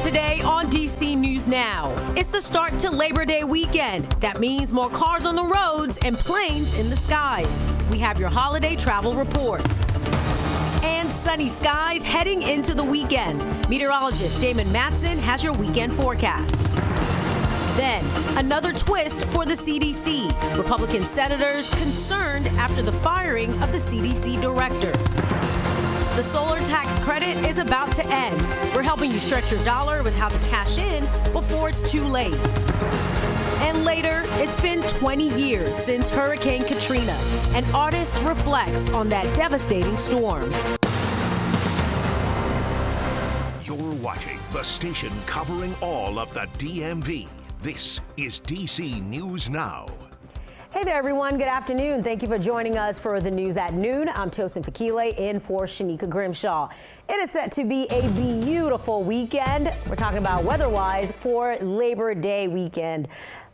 Today on DC News Now, it's the start to Labor Day weekend. That means more cars on the roads and planes in the skies. We have your holiday travel report. And sunny skies heading into the weekend. Meteorologist Damon Matson has your weekend forecast. Then, another twist for the CDC. Republican senators concerned after the firing of the CDC director. The solar tax credit is about to end. We're helping you stretch your dollar with how to cash in before it's too late. And later, it's been 20 years since Hurricane Katrina. An artist reflects on that devastating storm. You're watching the station covering all of the DMV. This is DC News Now. Hey there, everyone. Good afternoon. Thank you for joining us for the news at noon. I'm Tosin Fakile in for Shanika Grimshaw. It is set to be a beautiful weekend. We're talking about weather-wise for Labor Day weekend.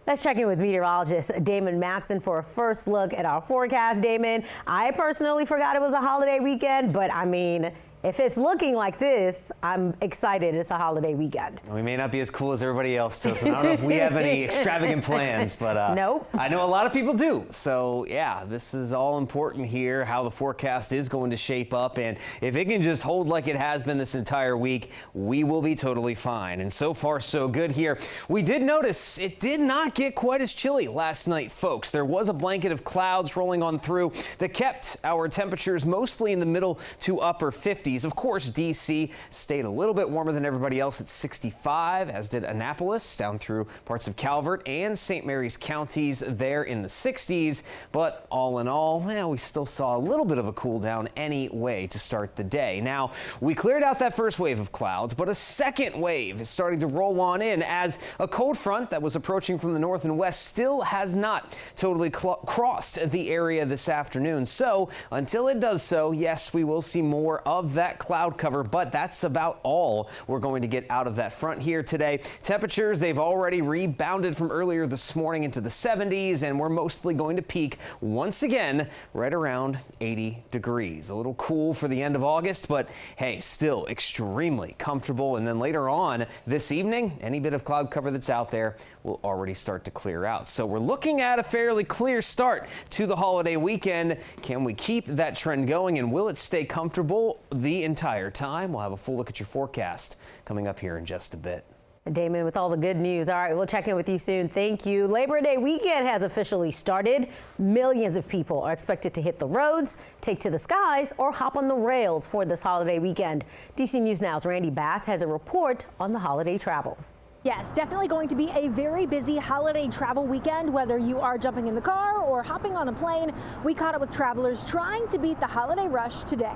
Let's check in with meteorologist Damon Matson for a first look at our forecast. Damon, I personally forgot it was a holiday weekend, but I mean, if it's looking like this, I'm excited it's a holiday weekend. We may not be as cool as everybody else, Tosin. I don't know if we have any extravagant plans, but nope. I know a lot of people do. So yeah, this is all important here, how the forecast is going to shape up. And if it can just hold like it has been this entire week, we will be totally fine. And so far, so good here. We did notice it did not get quite as chilly last night, folks. There was a blanket of clouds rolling on through that kept our temperatures mostly in the middle to upper 50s. Of course, D.C. stayed a little bit warmer than everybody else at 65, as did Annapolis, down through parts of Calvert and St. Mary's counties there in the 60s. But all in all, well, we still saw a little bit of a cool down anyway to start the day. Now, we cleared out that first wave of clouds, but a second wave is starting to roll on in as a cold front that was approaching from the north and west still has not totally crossed the area this afternoon. So until it does so, yes, we will see more of that cloud cover, but that's about all we're going to get out of that front here today. Temperatures, they've already rebounded from earlier this morning into the 70s, and we're mostly going to peak once again right around 80 degrees. A little cool for the end of August, but hey, still extremely comfortable. And then later on this evening, any bit of cloud cover that's out there will already start to clear out. So we're looking at a fairly clear start to the holiday weekend. Can we keep that trend going, and will it stay comfortable the entire time? We'll have a full look at your forecast coming up here in just a bit. Damon, with all the good news. All right, we'll check in with you soon. Thank you. Labor Day weekend has officially started. Millions of people are expected to hit the roads, take to the skies, or hop on the rails for this holiday weekend. DC News Now's Randy Bass has a report on the holiday travel. Yes, definitely going to be a very busy holiday travel weekend, whether you are jumping in the car or hopping on a plane. We caught up with travelers trying to beat the holiday rush today.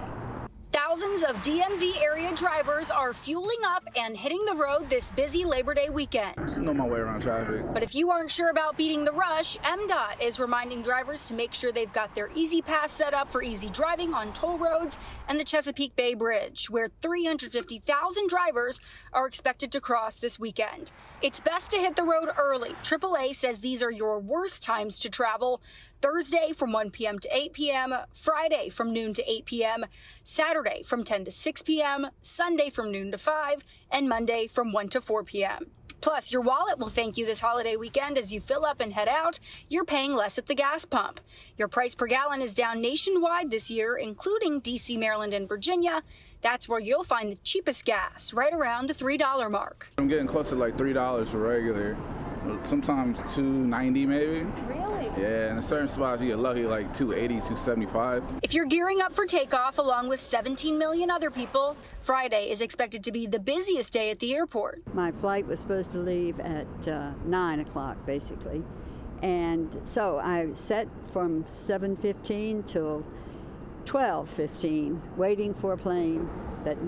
Thousands of DMV area drivers are fueling up and hitting the road this busy Labor Day weekend. I know my way around traffic. But if you aren't sure about beating the rush, MDOT is reminding drivers to make sure they've got their Easy Pass set up for easy driving on toll roads and the Chesapeake Bay Bridge, where 350,000 drivers are expected to cross this weekend. It's best to hit the road early. AAA says these are your worst times to travel. Thursday from 1 p.m. to 8 p.m., Friday from noon to 8 p.m., Saturday from 10 to 6 p.m., Sunday from noon to 5, and Monday from 1 to 4 p.m. Plus, your wallet will thank you this holiday weekend as you fill up and head out. You're paying less at the gas pump. Your price per gallon is down nationwide this year, including D.C., Maryland, and Virginia. That's where you'll find the cheapest gas, right around the $3 mark. I'm getting close to like $3 for regular. Sometimes $2.90 maybe. Really? Yeah, and in certain spots you get lucky like $2.80, $2.75. If you're gearing up for takeoff along with 17 million other people, Friday is expected to be the busiest day at the airport. My flight was supposed to leave at 9 o'clock basically. And so I sat from 7:15 till 12:15 waiting for a plane that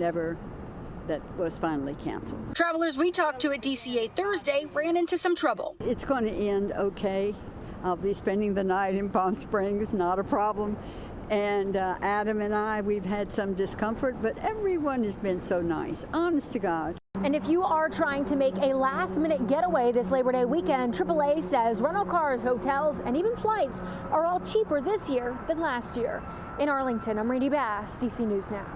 was finally canceled. Travelers we talked to at DCA Thursday ran into some trouble. It's going to end okay. I'll be spending the night in Palm Springs, not a problem. And Adam and I, we've had some discomfort, but everyone has been so nice, honest to God. And if you are trying to make a last-minute getaway this Labor Day weekend, AAA says rental cars, hotels, and even flights are all cheaper this year than last year. In Arlington, I'm Randy Bass, DC News Now.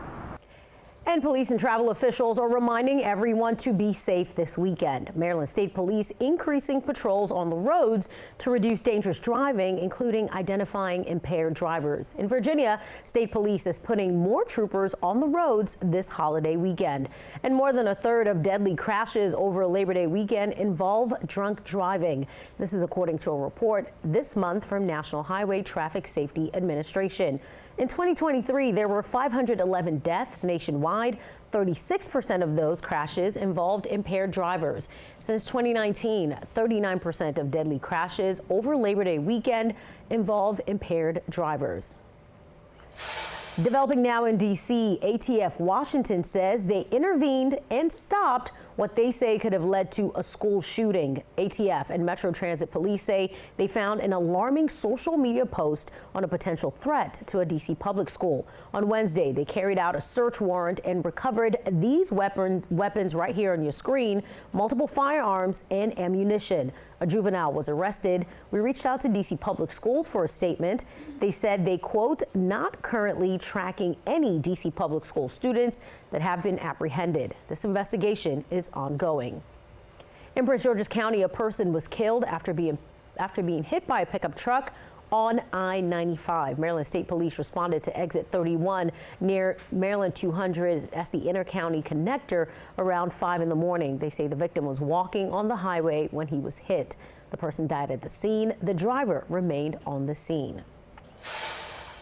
And police and travel officials are reminding everyone to be safe this weekend. Maryland State Police increasing patrols on the roads to reduce dangerous driving, including identifying impaired drivers. In Virginia, State Police is putting more troopers on the roads this holiday weekend. And more than a third of deadly crashes over Labor Day weekend involve drunk driving. This is according to a report this month from National Highway Traffic Safety Administration. In 2023, there were 511 deaths nationwide. 36% of those crashes involved impaired drivers. Since 2019, 39% of deadly crashes over Labor Day weekend involve impaired drivers. Developing now in D.C., ATF Washington says they intervened and stopped what they say could have led to a school shooting. ATF and Metro Transit Police say they found an alarming social media post on a potential threat to a D.C. public school. On Wednesday, they carried out a search warrant and recovered these weapons right here on your screen, multiple firearms and ammunition. A juvenile was arrested. We reached out to D.C. Public Schools for a statement. They said they, quote, not currently tracking any D.C. Public School students that have been apprehended. This investigation is ongoing. In Prince George's County, a person was killed after being hit by a pickup truck on I-95. Maryland State Police responded to exit 31 near Maryland 200. That's the inter-county connector around 5 in the morning. They say the victim was walking on the highway when he was hit. The person died at the scene. The driver remained on the scene.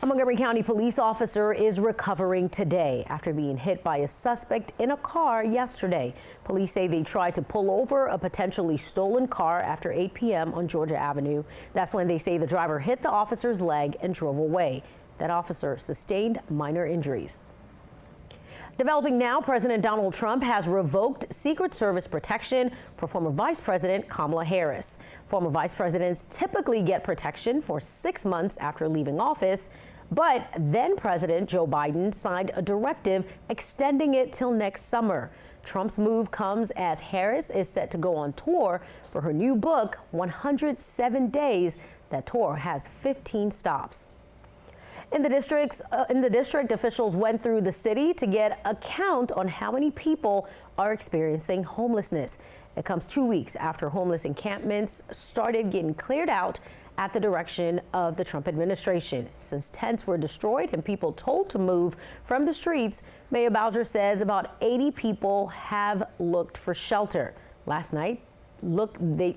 A Montgomery County police officer is recovering today after being hit by a suspect in a car yesterday. Police say they tried to pull over a potentially stolen car after 8 p.m. on Georgia Avenue. That's when they say the driver hit the officer's leg and drove away. That officer sustained minor injuries. Developing now, President Donald Trump has revoked Secret Service protection for former Vice President Kamala Harris. Former vice presidents typically get protection for 6 months after leaving office, but then President Joe Biden signed a directive extending it till next summer. Trump's move comes as Harris is set to go on tour for her new book, 107 Days. That tour has 15 stops. In the district, officials went through the city to get a count on how many people are experiencing homelessness. It comes 2 weeks after homeless encampments started getting cleared out at the direction of the Trump administration. Since tents were destroyed and people told to move from the streets, Mayor Bowser says about 80 people have looked for shelter. Last night they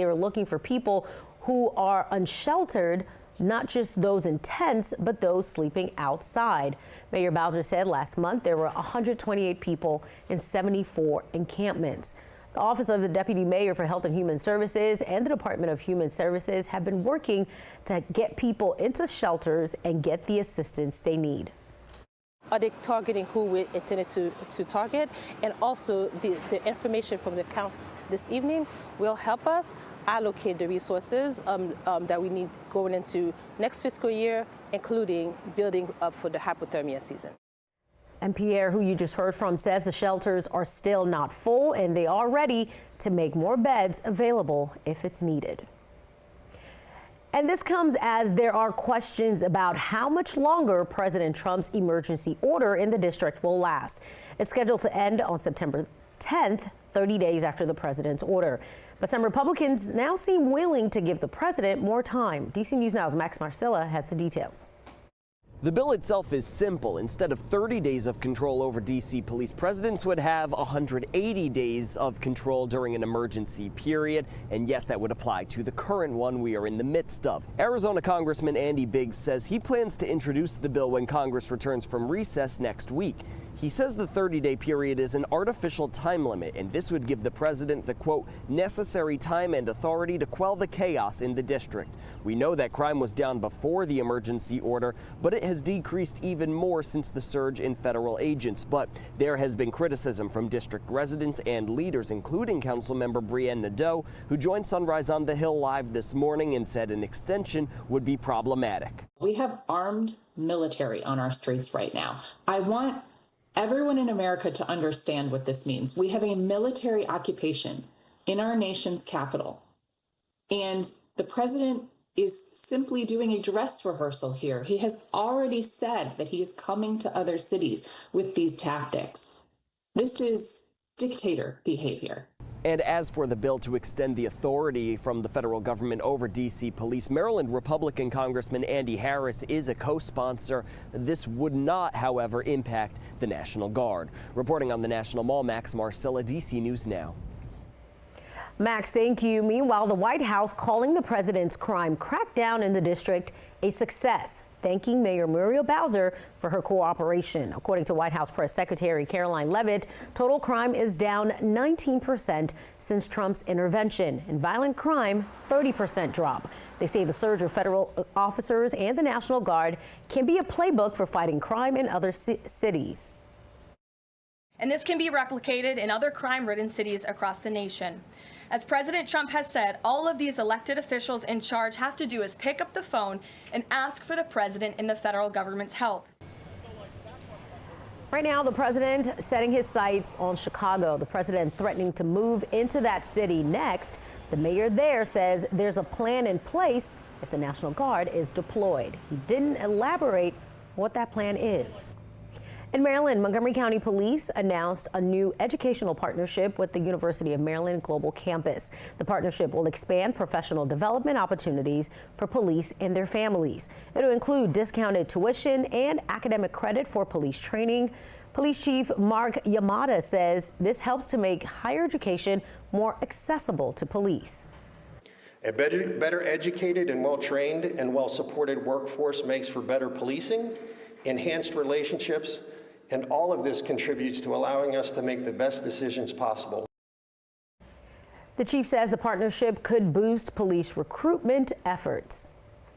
were looking for people who are unsheltered, not just those in tents, but those sleeping outside. Mayor Bowser said last month there were 128 people in 74 encampments. The Office of the Deputy Mayor for Health and Human Services and the Department of Human Services have been working to get people into shelters and get the assistance they need. Are they targeting who we intended to target? And also the information from the count this evening will help us allocate the resources that we need going into next fiscal year, including building up for the hypothermia season. And Pierre, who you just heard from, says the shelters are still not full and they are ready to make more beds available if it's needed. And this comes as there are questions about how much longer President Trump's emergency order in the district will last. It's scheduled to end on September 10th, 30 days after the president's order. But some Republicans now seem willing to give the president more time. DC News Now's Max Marcilla has the details. The bill itself is simple. Instead of 30 days of control over D.C. police, presidents would have 180 days of control during an emergency period. And yes, that would apply to the current one we are in the midst of. Arizona Congressman Andy Biggs says he plans to introduce the bill when Congress returns from recess next week. He says the 30-day period is an artificial time limit, and this would give the president the, quote, necessary time and authority to quell the chaos in the district. We know that crime was down before the emergency order, but it has decreased even more since the surge in federal agents. But there has been criticism from district residents and leaders, including Councilmember Brienne Nadeau, who joined Sunrise on the Hill live this morning and said an extension would be problematic. We have armed military on our streets right now. I want everyone in America to understand what this means. We have a military occupation in our nation's capital, and the president is simply doing a dress rehearsal here. He has already said that he is coming to other cities with these tactics. This is dictator behavior. And as for the bill to extend the authority from the federal government over D.C. police, Maryland Republican Congressman Andy Harris is a co-sponsor. This would not, however, impact the National Guard. Reporting on the National Mall, Max Marcilla, D.C. News Now. Max, thank you. Meanwhile, the White House calling the president's crime crackdown in the district a success, thanking Mayor Muriel Bowser for her cooperation. According to White House Press Secretary Caroline Leavitt, total crime is down 19% since Trump's intervention, and violent crime 30% drop. They say the surge of federal officers and the National Guard can be a playbook for fighting crime in other cities. And this can be replicated in other crime-ridden cities across the nation. As President Trump has said, all of these elected officials in charge have to do is pick up the phone and ask for the president and the federal government's help. Right now, the president setting his sights on Chicago. The president threatening to move into that city next. The mayor there says there's a plan in place if the National Guard is deployed. He didn't elaborate what that plan is. In Maryland, Montgomery County Police announced a new educational partnership with the University of Maryland Global Campus. The partnership will expand professional development opportunities for police and their families. It'll include discounted tuition and academic credit for police training. Police Chief Mark Yamada says this helps to make higher education more accessible to police. A better educated and well-trained and well-supported workforce makes for better policing, enhanced relationships, and all of this contributes to allowing us to make the best decisions possible. The chief says the partnership could boost police recruitment efforts.